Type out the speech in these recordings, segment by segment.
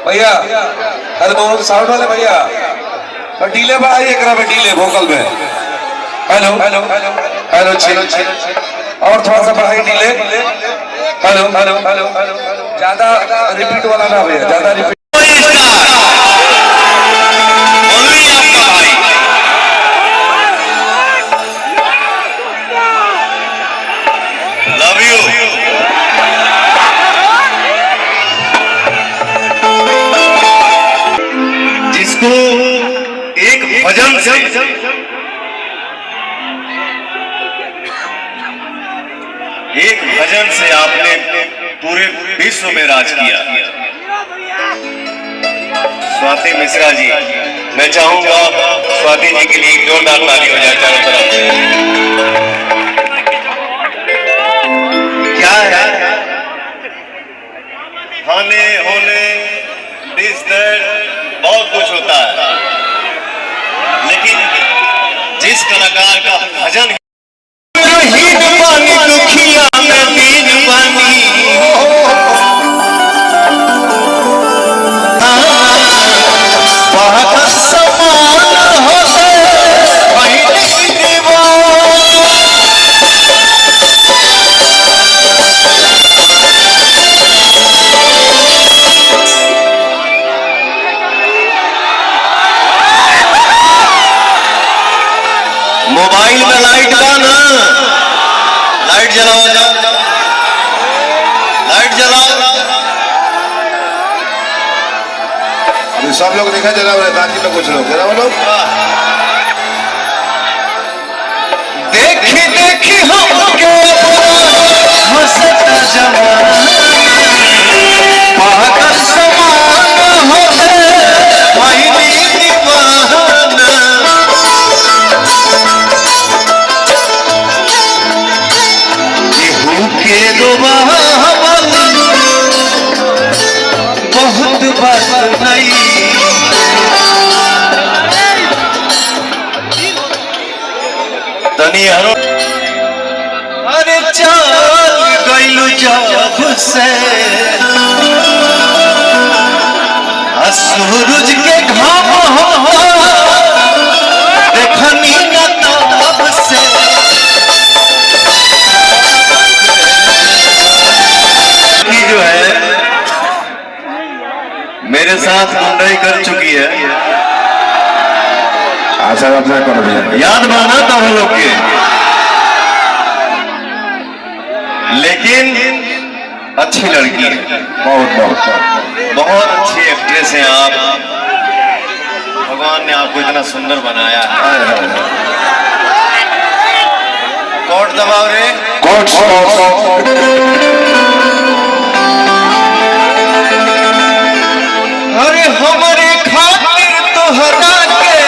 भैया अरे मोहम्मद साउंड वाले भैया डीले बढ़ाइए करा में डीले वोकल में। हेलो हेलो हेलो और थोड़ा सा बढ़ाइए डीले। हेलो हेलो हेलो ज्यादा रिपीट वाला ना भैया, ज्यादा रिपीट। Love you. जिसको एक भजन से आपने पूरे विश्व में राज किया। स्वाति मिश्रा जी, मैं चाहूंगा स्वाति जी के लिए एक जोरदार ताली हो जाए चारों तरफ से। क्या है खाने होने दिस बहुत कुछ होता है, लेकिन जिस कलाकार का भजन पानी दुखिया में बीन पानी मोबाइल में लाइट का ना, लाइट जलाओ, लाइट जलाओ। अभी सब लोग देखा जला रहे, बाकी में कुछ लोग जरा लोग देखी देखी हमके हंसता जवान पागल समान हो गए दीवाना। के बहुत बात नहीं, तनी हरो अरे चल गइलू जब से सूरज के घाम हो देखनी न तब से। जो है मेरे साथ मुंडई कर चुकी है, आशा अपना करो भैया, याद माना था हम लोग के, लेकिन अच्छी लड़की है, बहुत बहुत बहुत अच्छी एक्ट्रेस हैं आप। भगवान ने आपको इतना सुंदर बनाया है। कोट दबाओ रे, कोट अरे हमारे खातिर तो हटा के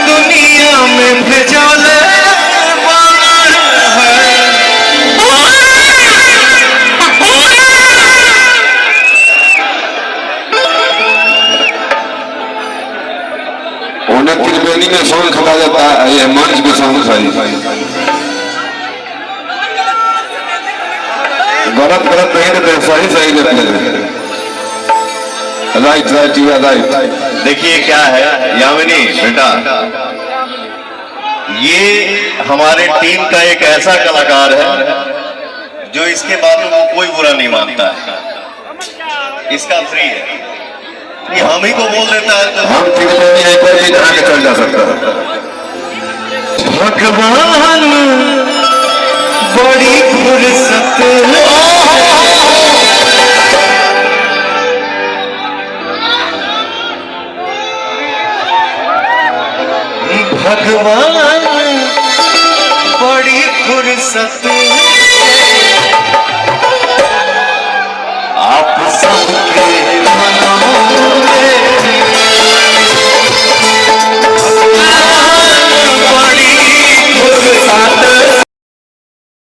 दुनिया में भेजल उन्हें त्रिवेणी में सॉन्ग खता जाता है, ये मंच में सॉन्ग गलत गलत नहीं देते, सही सही देते हैं। Right right right. देखिए क्या है यामिनी बेटा, ये हमारे टीम का एक ऐसा कलाकार है जो इसके बातों को कोई बुरा नहीं मानता है, इसका फ्री है, ये हम ही को बोल देता है तो हम त्रिवेणी है, कोई भी आगे चल जा सकता है। भगवान बड़ी फुर्सत भगवान बड़ी फुर्सत